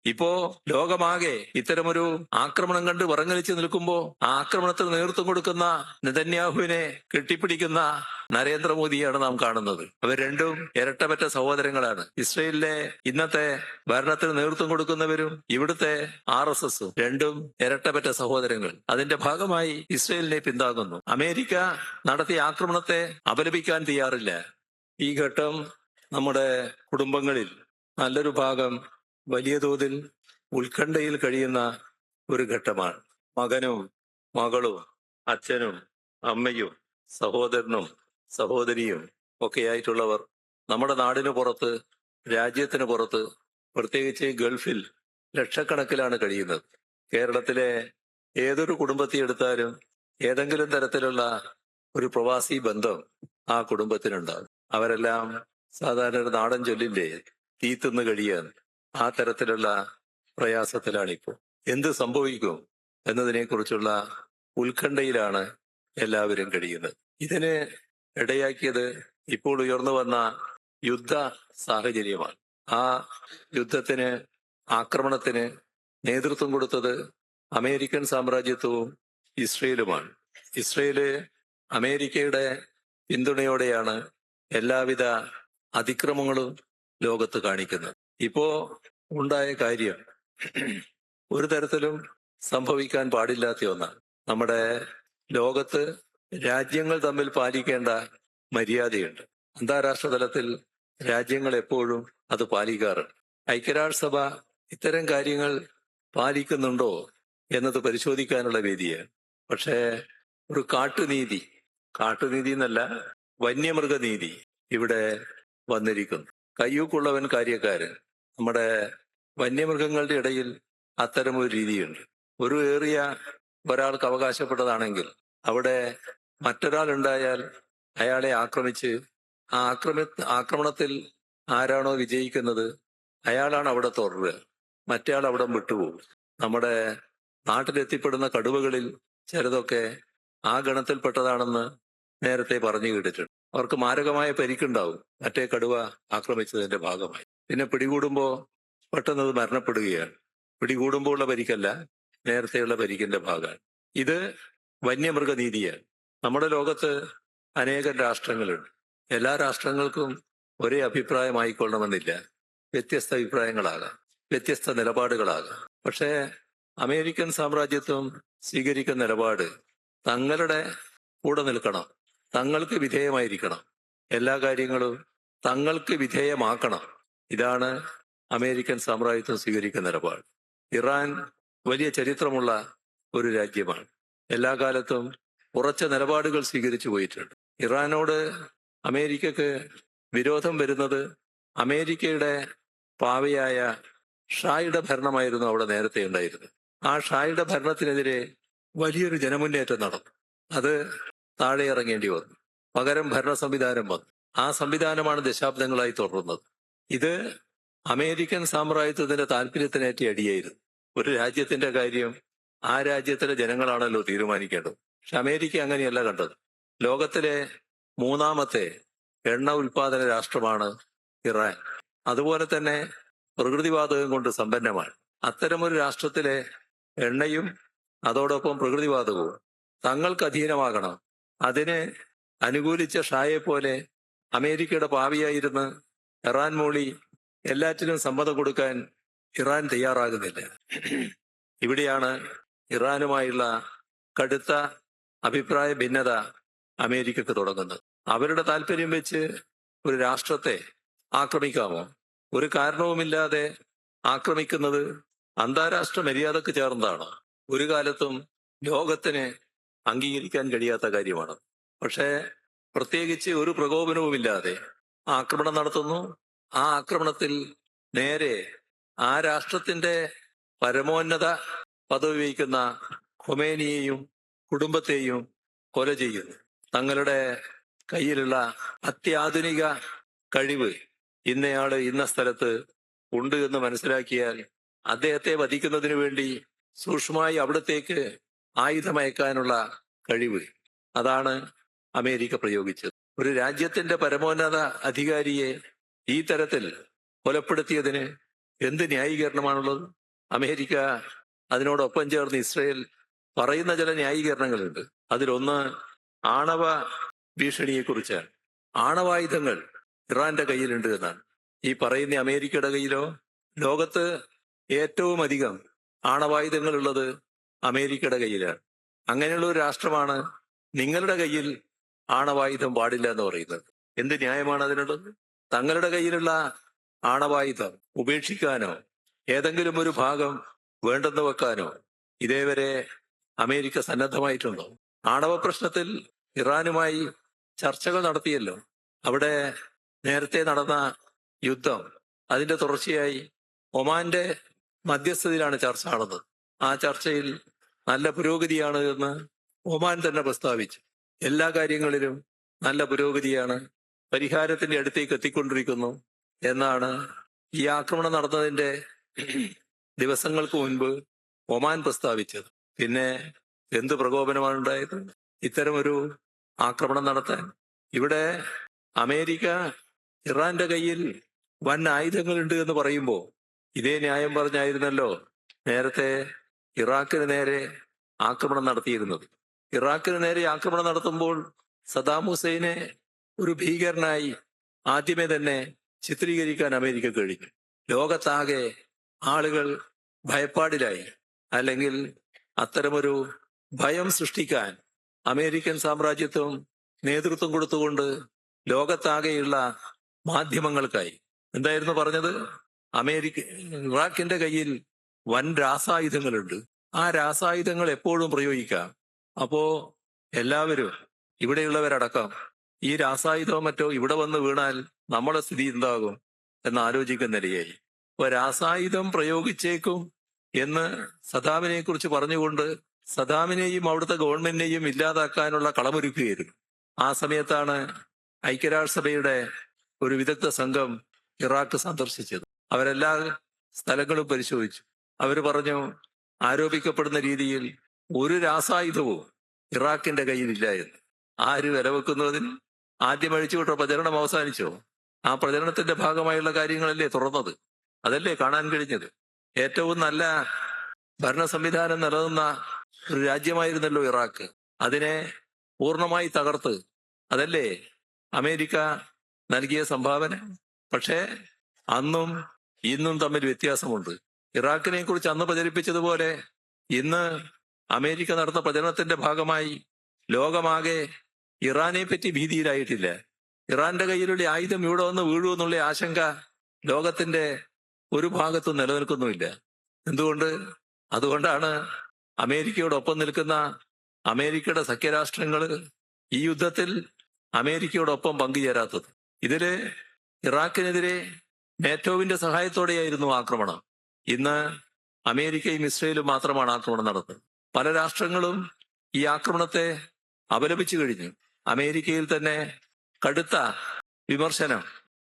ഇപ്പോ ലോകമാകെ ഇത്തരമൊരു ആക്രമണം കണ്ട് വറങ്ങലിച്ചു നിൽക്കുമ്പോ ആ ആക്രമണത്തിന് നേതൃത്വം കൊടുക്കുന്ന നെതന്യാഹുവിനെ കെട്ടിപ്പിടിക്കുന്ന നരേന്ദ്രമോദിയാണ് നാം കാണുന്നത്. അവർ രണ്ടും ഇരട്ടപ്പറ്റ സഹോദരങ്ങളാണ്. ഇസ്രയേലിലെ ഇന്നത്തെ ഭരണത്തിന് നേതൃത്വം കൊടുക്കുന്നവരും ഇവിടുത്തെ RSSും രണ്ടും ഇരട്ടപ്പറ്റ സഹോദരങ്ങൾ. അതിന്റെ ഭാഗമായി ഇസ്രയേലിനെ പിന്താങ്ങുന്നു. അമേരിക്ക നടത്തിയ ആക്രമണത്തെ അപലപിക്കാൻ തയ്യാറില്ല. ഈ ഘട്ടം നമ്മുടെ കുടുംബങ്ങളിൽ നല്ലൊരു ഭാഗം വലിയ തോതിൽ ഉത്കണ്ഠയിൽ കഴിയുന്ന ഒരു ഘട്ടമാണ്. മകനും മകളും അച്ഛനും അമ്മയും സഹോദരനും സഹോദരിയും ഒക്കെയായിട്ടുള്ളവർ നമ്മുടെ നാടിന് പുറത്ത്, രാജ്യത്തിന് പുറത്ത്, പ്രത്യേകിച്ച് ഗൾഫിൽ ലക്ഷക്കണക്കിലാണ് കഴിയുന്നത്. കേരളത്തിലെ ഏതൊരു കുടുംബത്തെ എടുത്താലും ഏതെങ്കിലും തരത്തിലുള്ള ഒരു പ്രവാസി ബന്ധം ആ കുടുംബത്തിനുണ്ടാകും. അവരെല്ലാം സാധാരണ ഒരു നാടൻ ചൊല്ലില്ലേ, തീ തിന്ന് കഴിയാൻ, ആ തരത്തിലുള്ള പ്രയാസത്തിലാണിപ്പോൾ. എന്ത് സംഭവിക്കും എന്നതിനെക്കുറിച്ചുള്ള ഉത്കണ്ഠയിലാണ് എല്ലാവരും കഴിയുന്നത്. ഇതിന് ഇടയാക്കിയത് ഇപ്പോൾ ഉയർന്നു വന്ന യുദ്ധ സാഹചര്യമാണ്. ആ യുദ്ധത്തിന്, ആക്രമണത്തിന് നേതൃത്വം കൊടുത്തത് അമേരിക്കൻ സാമ്രാജ്യത്വവും ഇസ്രയേലുമാണ്. ഇസ്രയേല് അമേരിക്കയുടെ പിന്തുണയോടെയാണ് എല്ലാവിധ അതിക്രമങ്ങളും ലോകത്ത് കാണിക്കുന്നത്. ഇപ്പോ ഉണ്ടായ കാര്യം ഒരു തരത്തിലും സംഭവിക്കാൻ പാടില്ലാത്ത ഒന്നാണ്. നമ്മുടെ ലോകത്ത് രാജ്യങ്ങൾ തമ്മിൽ പാലിക്കേണ്ട മര്യാദയുണ്ട്. അന്താരാഷ്ട്ര തലത്തിൽ രാജ്യങ്ങൾ എപ്പോഴും അത് പാലിക്കാറുണ്ട്. ഐക്യരാഷ്ട്രസഭ ഇത്തരം കാര്യങ്ങൾ പാലിക്കുന്നുണ്ടോ എന്നത് പരിശോധിക്കാനുള്ള വേദിയാണ്. പക്ഷേ ഒരു കാട്ടുനീതി എന്നല്ല, വന്യമൃഗനീതി ഇവിടെ വന്നിരിക്കുന്നു. കയ്യൂക്കുള്ളവൻ കാര്യക്കാരൻ. നമ്മുടെ വന്യമൃഗങ്ങളുടെ ഇടയിൽ അത്തരമൊരു രീതിയുണ്ട്. ഒരു ഏറിയ ഒരാൾക്ക് അവകാശപ്പെട്ടതാണെങ്കിൽ അവിടെ മറ്റൊരാൾ ഉണ്ടായാൽ അയാളെ ആക്രമിച്ച് ആ ആക്രമണത്തിൽ ആരാണോ വിജയിക്കുന്നത് അയാളാണ് അവിടെ തുടരുക, മറ്റേയാൾ അവിടെ വിട്ടുപോകും. നമ്മുടെ നാട്ടിലെത്തിപ്പെടുന്ന കടുവകളിൽ ചിലതൊക്കെ ആ ഗണത്തിൽപ്പെട്ടതാണെന്ന് നേരത്തെ പറഞ്ഞു കേട്ടിട്ടുണ്ട്. അവർക്ക് മാരകമായ പരിക്കുണ്ടാവും മറ്റേ കടുവ ആക്രമിച്ചതിന്റെ ഭാഗമായി. പിന്നെ പിടികൂടുമ്പോ പെട്ടെന്ന് അത് മരണപ്പെടുകയാണ്. പിടികൂടുമ്പോൾ ഉള്ള പരിക്കല്ല, നേരത്തെയുള്ള പരിക്കിന്റെ ഭാഗമാണ്. ഇത് വന്യമൃഗനീതിയാണ്. നമ്മുടെ ലോകത്ത് അനേകം രാഷ്ട്രങ്ങളുണ്ട്. എല്ലാ രാഷ്ട്രങ്ങൾക്കും ഒരേ അഭിപ്രായമായിക്കൊള്ളണമെന്നില്ല. വ്യത്യസ്ത അഭിപ്രായങ്ങളാകാം, വ്യത്യസ്ത നിലപാടുകളാകാം. പക്ഷേ അമേരിക്കൻ സാമ്രാജ്യത്വം സ്വീകരിക്കുന്ന നിലപാട് തങ്ങളുടെ കൂടെ നിൽക്കണം, തങ്ങൾക്ക് വിധേയമായിരിക്കണം, എല്ലാ കാര്യങ്ങളും തങ്ങൾക്ക് വിധേയമാക്കണം. ഇതാണ് അമേരിക്കൻ സാമ്രാജ്യത്വം സ്വീകരിക്കുന്ന നിലപാട്. ഇറാൻ വലിയ ചരിത്രമുള്ള ഒരു രാജ്യമാണ്. എല്ലാ കാലത്തും ഉറച്ച നിലപാടുകൾ സ്വീകരിച്ചു പോയിട്ടുണ്ട്. ഇറാനോട് അമേരിക്കക്ക് വിരോധം വരുന്നത് അമേരിക്കയുടെ പാവയായ ഷായുടെ ഭരണമായിരുന്നു അവിടെ നേരത്തെ ഉണ്ടായിരുന്നത്. ആ ഷായുടെ ഭരണത്തിനെതിരെ വലിയൊരു ജനമുന്നേറ്റം നടന്നു. അത് താഴെ ഇറങ്ങേണ്ടി വന്നു. പകരം ഭരണ സംവിധാനം വന്നു. ആ സംവിധാനമാണ് ദശാബ്ദങ്ങളായി തുടർന്നത്. ഇത് അമേരിക്കൻ സാമ്രാജ്യത്വത്തിന്റെ താല്പര്യത്തിനേറ്റ അടിയായിരുന്നു. ഒരു രാജ്യത്തിന്റെ കാര്യം ആ രാജ്യത്തിലെ ജനങ്ങളാണല്ലോ തീരുമാനിക്കേണ്ടത്. പക്ഷെ അമേരിക്ക അങ്ങനെയല്ല കണ്ടത്. ലോകത്തിലെ മൂന്നാമത്തെ എണ്ണ ഉൽപാദന രാഷ്ട്രമാണ് ഇറാൻ. അതുപോലെ തന്നെ പ്രകൃതിവാതകം കൊണ്ട് സമ്പന്നമാണ്. അത്തരമൊരു രാഷ്ട്രത്തിലെ എണ്ണയും അതോടൊപ്പം പ്രകൃതിവാതകവും തങ്ങൾക്ക് അധീനമാകണം. അതിന് അനുകൂലിച്ച ഷായെ പോലെ അമേരിക്കയുടെ പാവിയായിരുന്ന് ഇറാൻ മൂളി എല്ലാറ്റിനും സമ്മതം കൊടുക്കാൻ ഇറാൻ തയ്യാറാകുന്നില്ല. ഇവിടെയാണ് ഇറാനുമായുള്ള കടുത്ത അഭിപ്രായ ഭിന്നത അമേരിക്കക്ക് തുടങ്ങുന്നത്. അവരുടെ താല്പര്യം വെച്ച് ഒരു രാഷ്ട്രത്തെ ആക്രമിക്കാമോ? ഒരു കാരണവുമില്ലാതെ ആക്രമിക്കുന്നത് അന്താരാഷ്ട്ര മര്യാദക്ക് ചേർന്നതാണ്. ഒരു കാലത്തും ലോകത്തിന് അംഗീകരിക്കാൻ കഴിയാത്ത കാര്യമാണ്. പക്ഷേ പ്രത്യേകിച്ച് ഒരു പ്രകോപനവുമില്ലാതെ ആക്രമണം നടത്തുന്നു. ആ ആക്രമണത്തിൽ നേരെ ആ രാഷ്ട്രത്തിന്റെ പരമോന്നത പദവി വഹിക്കുന്ന ഖൊമേനിയെയും കുടുംബത്തെയും കൊല ചെയ്യുന്നു. തങ്ങളുടെ കയ്യിലുള്ള അത്യാധുനിക കഴിവ് ഇന്നയാള് ഇന്ന സ്ഥലത്ത് ഉണ്ട് എന്ന് മനസ്സിലാക്കിയാൽ അദ്ദേഹത്തെ വധിക്കുന്നതിന് വേണ്ടി സൂക്ഷ്മമായി അവിടത്തേക്ക് ആയുധമയക്കാനുള്ള കഴിവ്, അതാണ് അമേരിക്ക പ്രയോഗിച്ചത്. ഒരു രാജ്യത്തിന്റെ പരമോന്നത അധികാരിയെ ഈ തരത്തിൽ കൊലപ്പെടുത്തിയതിന് എന്ത് ന്യായീകരണമാണുള്ളത്? അമേരിക്ക അതിനോടൊപ്പം ചേർന്ന് ഇസ്രയേൽ പറയുന്ന ചില ന്യായീകരണങ്ങളുണ്ട്. അതിലൊന്ന് ആണവ ഭീഷണിയെക്കുറിച്ചാണ്. ആണവായുധങ്ങൾ ഇറാന്റെ കയ്യിലുണ്ട് എന്നാണ്. ഈ പറയുന്ന അമേരിക്കയുടെ കയ്യിലോ? ലോകത്ത് ഏറ്റവും അധികം ആണവായുധങ്ങൾ ഉള്ളത് അമേരിക്കയുടെ കയ്യിലാണ്. അങ്ങനെയുള്ള ഒരു രാഷ്ട്രമാണ് നിങ്ങളുടെ കയ്യിൽ ആണവായുധം പാടില്ല എന്ന് പറയുന്നത്. എന്ത് ന്യായമാണ് അതിനുള്ളത്? തങ്ങളുടെ കയ്യിലുള്ള ആണവായുധം ഉപേക്ഷിക്കാനോ ഏതെങ്കിലും ഒരു ഭാഗം വേണ്ടെന്ന് വെക്കാനോ ഇതേവരെ അമേരിക്ക സന്നദ്ധമായിട്ടുണ്ടോ? ആണവ പ്രശ്നത്തിൽ ഇറാനുമായി ചർച്ചകൾ നടത്തിയല്ലോ. അവിടെ നേരത്തെ നടന്ന യുദ്ധം അതിന്റെ തുടർച്ചയായി ഒമാന്റെ മധ്യസ്ഥതയിലാണ് ചർച്ച നടന്നത്. ആ ചർച്ചയിൽ നല്ല പുരോഗതിയാണ് എന്ന് ഒമാൻ തന്നെ പ്രസ്താവിച്ചു. എല്ലാ കാര്യങ്ങളിലും നല്ല പുരോഗതിയാണ്, പരിഹാരത്തിന്റെ അടുത്തേക്ക് എത്തിക്കൊണ്ടിരിക്കുന്നു എന്നാണ് ഈ ആക്രമണം നടന്നതിന്റെ ദിവസങ്ങൾക്ക് മുൻപ് ഒമാൻ പ്രസ്താവിച്ചത്. പിന്നെ എന്ത് പ്രകോപനമാണ് ഉണ്ടായത് ഇത്തരമൊരു ആക്രമണം നടത്താൻ? ഇവിടെ അമേരിക്ക ഇറാന്റെ കയ്യിൽ വൻ ആയുധങ്ങളുണ്ട് എന്ന് പറയുമ്പോൾ ഇതേ ന്യായം പറഞ്ഞായിരുന്നല്ലോ നേരത്തെ ഇറാഖിന് നേരെ ആക്രമണം നടത്തിയിരുന്നത്. ഇറാഖിന് നേരെ ആക്രമണം നടത്തുമ്പോൾ സദാം ഹുസൈനെ ഒരു ഭീകരനായി ആദ്യമേ തന്നെ ചിത്രീകരിക്കാൻ അമേരിക്ക കഴിഞ്ഞു. ലോകത്താകെ ആളുകൾ ഭയപ്പാടിലായി. അല്ലെങ്കിൽ അത്തരമൊരു ഭയം സൃഷ്ടിക്കാൻ അമേരിക്കൻ സാമ്രാജ്യത്വം നേതൃത്വം കൊടുത്തുകൊണ്ട് ലോകത്താകെയുള്ള മാധ്യമങ്ങൾക്കായി. എന്തായിരുന്നു പറഞ്ഞത്? ഇറാഖിന്റെ കയ്യിൽ വൻ രാസായുധങ്ങളുണ്ട്, ആ രാസായുധങ്ങൾ എപ്പോഴും പ്രയോഗിക്കാം. അപ്പോ എല്ലാവരും, ഇവിടെയുള്ളവരടക്കം, ഈ രാസായുധമോ മറ്റോ ഇവിടെ വന്ന് വീണാൽ നമ്മുടെ സ്ഥിതി എന്താകും എന്ന് ആലോചിക്കുന്ന നിലയായി. അപ്പൊ രാസായുധം പ്രയോഗിച്ചേക്കും എന്ന് സദാമിനെ കുറിച്ച് പറഞ്ഞുകൊണ്ട് സദാമിനെയും അവിടുത്തെ ഗവൺമെന്റിനെയും ഇല്ലാതാക്കാനുള്ള കളമൊരുക്കുകയായിരുന്നു. ആ സമയത്താണ് ഐക്യരാഷ്ട്രസഭയുടെ ഒരു വിദഗ്ധ സംഘം ഇറാഖ് സന്ദർശിച്ചത്. അവരെല്ലാ സ്ഥലങ്ങളും പരിശോധിച്ചു. അവർ പറഞ്ഞു, ആരോപിക്കപ്പെടുന്ന രീതിയിൽ ഒരു രാസായുധവും ഇറാഖിന്റെ കയ്യിലില്ല എന്ന്. ആര് വിലവെക്കുന്നതിന്? ആദ്യം അഴിച്ചുവിട്ട പ്രചരണം അവസാനിച്ചോ? ആ പ്രചരണത്തിന്റെ ഭാഗമായുള്ള കാര്യങ്ങളല്ലേ തുറന്നത്? അതല്ലേ കാണാൻ കഴിഞ്ഞത്? ഏറ്റവും നല്ല ഭരണ സംവിധാനം നിലനിന്ന ഒരു രാജ്യമായിരുന്നല്ലോ ഇറാഖ്. അതിനെ പൂർണ്ണമായി തകർത്ത് അതല്ലേ അമേരിക്ക നൽകിയ സംഭാവന. പക്ഷേ അന്നും ഇന്നും തമ്മിൽ വ്യത്യാസമുണ്ട്. ഇറാഖിനെ കുറിച്ച് അന്ന് പ്രചരിപ്പിച്ചതുപോലെ ഇന്ന് അമേരിക്ക നടന്ന പ്രചരണത്തിന്റെ ഭാഗമായി ലോകമാകെ ഇറാനെ പറ്റി ഭീതിയിലായിട്ടില്ല. ഇറാന്റെ കയ്യിലുള്ള ആയുധം ഇവിടെ വന്ന് വീഴുമെന്നുള്ള ആശങ്ക ലോകത്തിന്റെ ഒരു ഭാഗത്തും നിലനിൽക്കുന്നുമില്ല. എന്തുകൊണ്ട്? അതുകൊണ്ടാണ് അമേരിക്കയോടൊപ്പം നിൽക്കുന്ന അമേരിക്കയുടെ സഖ്യരാഷ്ട്രങ്ങൾ ഈ യുദ്ധത്തിൽ അമേരിക്കയോടൊപ്പം പങ്കുചേരാത്തത്. ഇതില് ഇറാഖിനെതിരെ നേറ്റോവിന്റെ സഹായത്തോടെയായിരുന്നു ആക്രമണം. ഇന്ന് അമേരിക്കയും ഇസ്രയേലും മാത്രമാണ് ആക്രമണം നടത്തുന്നത്. പല രാഷ്ട്രങ്ങളും ഈ ആക്രമണത്തെ അപലപിച്ചു കഴിഞ്ഞു. അമേരിക്കയിൽ തന്നെ കടുത്ത വിമർശനം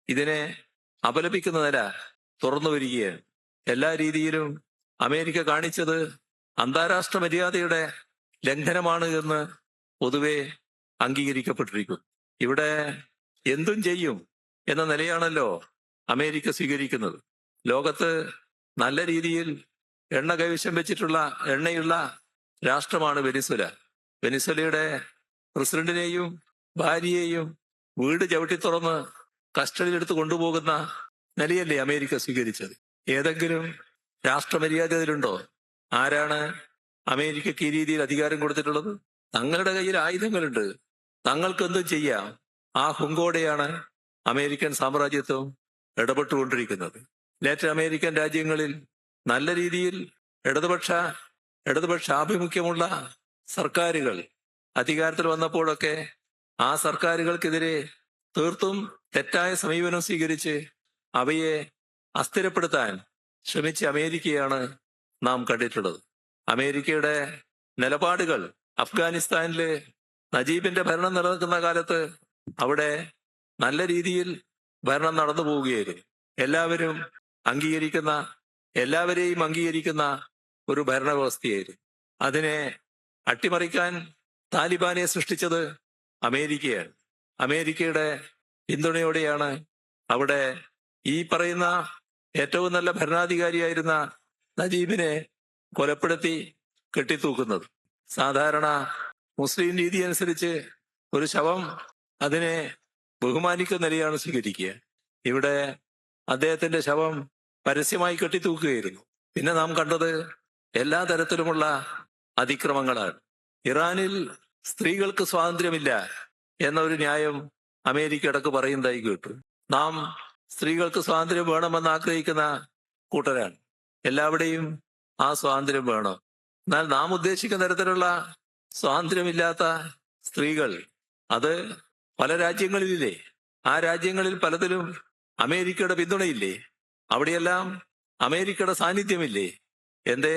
ഇതിനെ അപലപിക്കുന്ന നില തുറന്നു വരികയാണ്. എല്ലാ രീതിയിലും അമേരിക്ക കാണിച്ചത് അന്താരാഷ്ട്ര മര്യാദയുടെ ലംഘനമാണ് എന്ന് പൊതുവെ അംഗീകരിക്കപ്പെട്ടിരിക്കുന്നു. ഇവിടെ എന്തും ചെയ്യും എന്ന നിലയാണല്ലോ അമേരിക്ക സ്വീകരിക്കുന്നത്. ലോകത്ത് നല്ല രീതിയിൽ എണ്ണ കൈവശം വെച്ചിട്ടുള്ള എണ്ണയുള്ള രാഷ്ട്രമാണ് വെനിസ്വല. വെനിസ്വലയുടെ പ്രസിഡന്റിനെയും ഭാര്യയെയും വീട് ചവിട്ടി തുറന്ന് കസ്റ്റഡിയിലെടുത്ത് കൊണ്ടുപോകുന്ന നിലയല്ലേ അമേരിക്ക സ്വീകരിച്ചത്? ഏതെങ്കിലും രാഷ്ട്രമര്യാദ അതിലുണ്ടോ? ആരാണ് അമേരിക്കക്ക് ഈ രീതിയിൽ അധികാരം കൊടുത്തിട്ടുള്ളത്? തങ്ങളുടെ കയ്യിൽ ആയുധങ്ങളുണ്ട്, തങ്ങൾക്കെന്തും ചെയ്യാം. ആ ഹുങ്കോടെയാണ് അമേരിക്കൻ സാമ്രാജ്യത്വം ഇടപെട്ടുകൊണ്ടിരിക്കുന്നത്. ലാറ്റിൻ അമേരിക്കൻ രാജ്യങ്ങളിൽ നല്ല രീതിയിൽ ഇടതുപക്ഷ ആഭിമുഖ്യമുള്ള സർക്കാരുകൾ അധികാരത്തിൽ വന്നപ്പോഴൊക്കെ ആ സർക്കാരുകൾക്കെതിരെ തീർത്തും തെറ്റായ സമീപനം സ്വീകരിച്ച് അവയെ അസ്ഥിരപ്പെടുത്താൻ ശ്രമിച്ച അമേരിക്കയാണ് നാം കണ്ടിട്ടുള്ളത്. അമേരിക്കയുടെ നിലപാടുകൾ അഫ്ഗാനിസ്ഥാനില് നജീബിന്റെ ഭരണം നിലനിൽക്കുന്ന കാലത്ത് അവിടെ നല്ല രീതിയിൽ ഭരണം നടന്നു പോവുകയായിരുന്നു. എല്ലാവരെയും അംഗീകരിക്കുന്ന ഒരു ഭരണവ്യവസ്ഥയായിരുന്നു. അതിനെ അട്ടിമറിക്കാൻ താലിബാനെ സൃഷ്ടിച്ചത് അമേരിക്കയാണ്. അമേരിക്കയുടെ പിന്തുണയോടെയാണ് അവിടെ ഈ പറയുന്ന ഏറ്റവും നല്ല ഭരണാധികാരിയായിരുന്ന നജീബിനെ കൊലപ്പെടുത്തി കെട്ടിത്തൂക്കുന്നത്. സാധാരണ മുസ്ലിം രീതി അനുസരിച്ച് ഒരു ശവം അതിനെ ബഹുമാനിക്കുന്ന നിലയാണ് സ്വീകരിക്കുക. ഇവിടെ അദ്ദേഹത്തിന്റെ ശവം പരസ്യമായി കെട്ടിത്തൂക്കുകയായിരുന്നു. പിന്നെ നാം കണ്ടത് എല്ലാ തരത്തിലുമുള്ള അതിക്രമങ്ങളാണ്. ഇറാനിൽ സ്ത്രീകൾക്ക് സ്വാതന്ത്ര്യമില്ല എന്ന ഒരു ന്യായം അമേരിക്ക ഇടക്ക് പറയുന്നതായി കേട്ടു. നാം സ്ത്രീകൾക്ക് സ്വാതന്ത്ര്യം വേണമെന്ന് ആഗ്രഹിക്കുന്ന കൂട്ടരാണ്. എല്ലാവിടെയും ആ സ്വാതന്ത്ര്യം വേണം. എന്നാൽ നാം ഉദ്ദേശിക്കുന്ന തരത്തിലുള്ള സ്വാതന്ത്ര്യമില്ലാത്ത സ്ത്രീകൾ അത് പല രാജ്യങ്ങളിലില്ലേ? ആ രാജ്യങ്ങളിൽ പലതിലും അമേരിക്കയുടെ പിന്തുണയില്ലേ? അവിടെയെല്ലാം അമേരിക്കയുടെ സാന്നിധ്യമില്ലേ? എന്തേ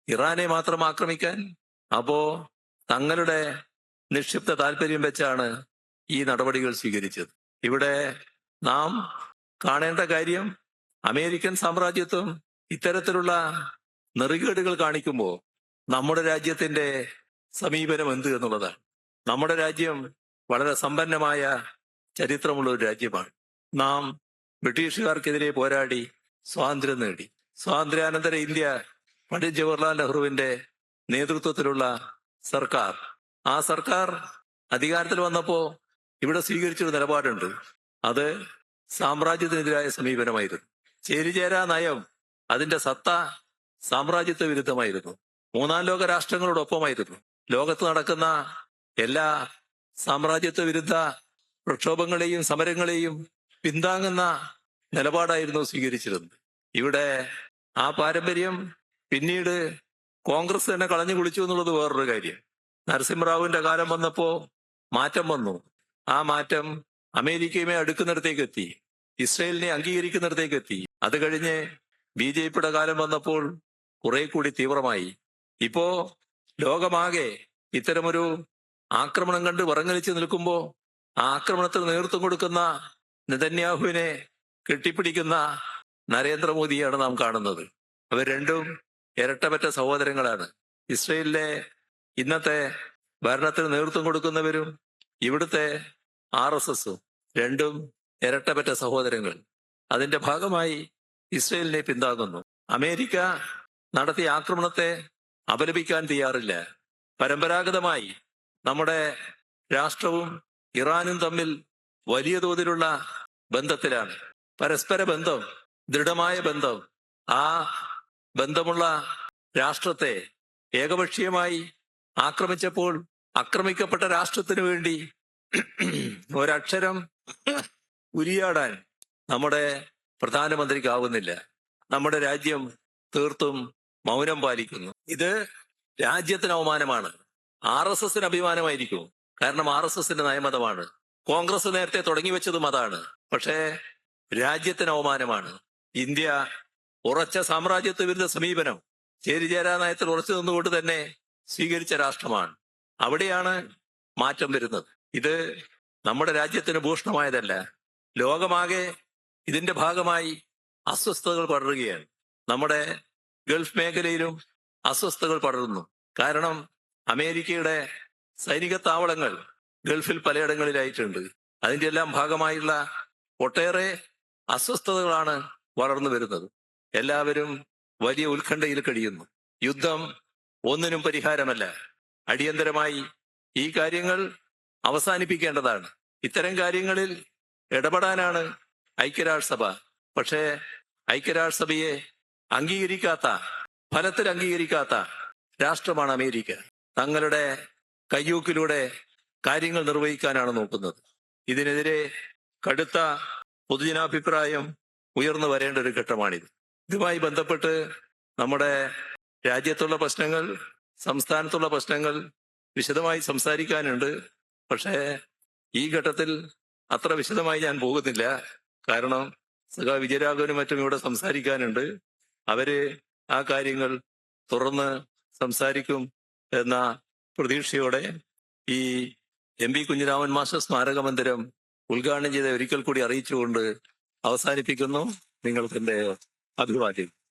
ഇറാനെ മാത്രം ആക്രമിക്കാൻ? അപ്പോ തങ്ങളുടെ നിക്ഷിപ്ത താല്പര്യം വെച്ചാണ് ഈ നടപടികൾ സ്വീകരിച്ചത്. ഇവിടെ നാം കാണേണ്ട കാര്യം, അമേരിക്കൻ സാമ്രാജ്യത്വം ഇത്തരത്തിലുള്ള നെറികേടുകൾ കാണിക്കുമ്പോൾ നമ്മുടെ രാജ്യത്തിന്റെ സമീപനം എന്ത് എന്നുള്ളതാണ്. നമ്മുടെ രാജ്യം വളരെ സമ്പന്നമായ ചരിത്രമുള്ള ഒരു രാജ്യമാണ്. നാം ബ്രിട്ടീഷുകാർക്കെതിരെ പോരാടി സ്വാതന്ത്ര്യം നേടി. സ്വാതന്ത്ര്യാനന്തര ഇന്ത്യ പണ്ഡിറ്റ് ജവഹർലാൽ നെഹ്റുവിന്റെ നേതൃത്വത്തിലുള്ള സർക്കാർ, ആ സർക്കാർ അധികാരത്തിൽ വന്നപ്പോ ഇവിടെ സ്വീകരിച്ചൊരു നിലപാടുണ്ട്. അത് സാമ്രാജ്യത്തിനെതിരായ സമീപനമായിരുന്നു. ചേരിചേരാ നയം അതിന്റെ സത്ത സാമ്രാജ്യത്വ വിരുദ്ധമായിരുന്നു. മൂന്നാം ലോക രാഷ്ട്രങ്ങളോടൊപ്പമായിരുന്നു. ലോകത്ത് നടക്കുന്ന എല്ലാ സാമ്രാജ്യത്വ വിരുദ്ധ പ്രക്ഷോഭങ്ങളെയും സമരങ്ങളെയും പിന്താങ്ങുന്ന നിലപാടായിരുന്നു സ്വീകരിച്ചിരുന്നത്. ഇവിടെ ആ പാരമ്പര്യം പിന്നീട് കോൺഗ്രസ് തന്നെ കളഞ്ഞു കുളിച്ചു എന്നുള്ളത് വേറൊരു കാര്യം. നരസിംഹറാവുവിന്റെ കാലം വന്നപ്പോ മാറ്റം വന്നു. ആ മാറ്റം അമേരിക്കയുമേ അടുക്കുന്നിടത്തേക്ക് എത്തി, ഇസ്രയേലിനെ അംഗീകരിക്കുന്നിടത്തേക്ക് എത്തി. അത് കഴിഞ്ഞ് BJP-യുടെ കാലം വന്നപ്പോൾ കുറെ കൂടി തീവ്രമായി. ഇപ്പോ ലോകമാകെ ഇത്തരമൊരു ആക്രമണം കണ്ട് വിറങ്ങലിച്ച് നിൽക്കുമ്പോ ആ ആക്രമണത്തിന് നേതൃത്വം കൊടുക്കുന്ന നെതന്യാഹുവിനെ കെട്ടിപ്പിടിക്കുന്ന നരേന്ദ്രമോദിയാണ് നാം കാണുന്നത്. അവർ രണ്ടും ഇരട്ടപ്പറ്റ സഹോദരങ്ങളാണ്. ഇസ്രയേലിലെ ഇന്നത്തെ ഭരണത്തിന് നേതൃത്വം കൊടുക്കുന്നവരും ഇവിടുത്തെ RSS-ഉം രണ്ടും ഇരട്ടപ്പറ്റ സഹോദരങ്ങൾ. അതിന്റെ ഭാഗമായി ഇസ്രയേലിനെ പിന്താങ്ങുന്നു. അമേരിക്ക നടത്തിയ ആക്രമണത്തെ അപലപിക്കാൻ തയ്യാറില്ല. പരമ്പരാഗതമായി നമ്മുടെ രാഷ്ട്രവും ഇറാനും തമ്മിൽ വലിയ തോതിലുള്ള ബന്ധത്തിലാണ്. പരസ്പര ബന്ധം, ദൃഢമായ ബന്ധം. ആ ബന്ധമുള്ള രാഷ്ട്രത്തെ ഏകപക്ഷീയമായി ആക്രമിച്ചപ്പോൾ ആക്രമിക്കപ്പെട്ട രാഷ്ട്രത്തിനു വേണ്ടി ഒരക്ഷരം ഉരിയാടാൻ നമ്മുടെ പ്രധാനമന്ത്രിക്കാവുന്നില്ല. നമ്മുടെ രാജ്യം തീർത്തും മൗനം പാലിക്കുന്നു. ഇത് രാജ്യത്തിന് അവമാനമാണ്. RSS-ന് അഭിമാനമായിരിക്കും. കാരണം RSS-ന്റെ നയമതമാണ്. കോൺഗ്രസ് നേരത്തെ തുടങ്ങി വെച്ചതും അതാണ്. പക്ഷേ രാജ്യത്തിന് അവമാനമാണ്. ഇന്ത്യ ഉറച്ച സാമ്രാജ്യത്വ വിരുദ്ധ സമീപനം ചേരിചേരാ നയത്തിൽ ഉറച്ചു നിന്നുകൊണ്ട് തന്നെ സ്വീകരിച്ച രാഷ്ട്രമാണ്. അവിടെയാണ് മാറ്റം വരുന്നത്. ഇത് നമ്മുടെ രാജ്യത്തിന് ഭൂഷണമായതല്ല. ലോകമാകെ ഇതിന്റെ ഭാഗമായി അസ്വസ്ഥതകൾ പടരുകയാണ്. നമ്മുടെ ഗൾഫ് മേഖലയിലും അസ്വസ്ഥതകൾ പടരുന്നു. കാരണം അമേരിക്കയുടെ സൈനിക താവളങ്ങൾ ഗൾഫിൽ പലയിടങ്ങളിലായിട്ടുണ്ട്. അതിന്റെ എല്ലാം ഭാഗമായുള്ള ഒട്ടേറെ അസ്വസ്ഥതകളാണ് വളർന്നു വരുന്നത്. എല്ലാവരും വലിയ ഉത്കണ്ഠയിൽ കഴിയുന്നു. യുദ്ധം ഒന്നിനും പരിഹാരമല്ല. അടിയന്തരമായി ഈ കാര്യങ്ങൾ അവസാനിപ്പിക്കേണ്ടതാണ്. ഇത്തരം കാര്യങ്ങളിൽ ഇടപെടാനാണ് ഐക്യരാഷ്ട്രസഭ. പക്ഷേ ഐക്യരാഷ്ട്രസഭയെ അംഗീകരിക്കാത്ത, ഫലത്തിൽ അംഗീകരിക്കാത്ത രാഷ്ട്രമാണ് അമേരിക്ക. തങ്ങളുടെ കയ്യൂക്കിലൂടെ കാര്യങ്ങൾ നിർവഹിക്കാനാണ് നോക്കുന്നത്. ഇതിനെതിരെ കടുത്ത പൊതുജനാഭിപ്രായം ഉയർന്നു വരേണ്ട ഒരു ഘട്ടമാണിത്. ഇതുമായി ബന്ധപ്പെട്ട് നമ്മുടെ രാജ്യത്തുള്ള പ്രശ്നങ്ങൾ, സംസ്ഥാനത്തുള്ള പ്രശ്നങ്ങൾ വിശദമായി സംസാരിക്കാനുണ്ട്. പക്ഷേ ഈ ഘട്ടത്തിൽ അത്ര വിശദമായി ഞാൻ പോകുന്നില്ല. കാരണം സഖാ വിജയരാഘവനും മറ്റും ഇവിടെ സംസാരിക്കാനുണ്ട്. അവര് ആ കാര്യങ്ങൾ തുറന്ന് സംസാരിക്കും എന്ന പ്രതീക്ഷയോടെ ഈ MV കുഞ്ഞിരാമൻ മാസ്റ്റർ സ്മാരക മന്ദിരം ഉദ്ഘാടനം ചെയ്ത ഒരിക്കൽ കൂടി അറിയിച്ചുകൊണ്ട് അവസാനിപ്പിക്കുന്നു. നിങ്ങൾക്ക് എന്റെ അഭിവാദ്യം.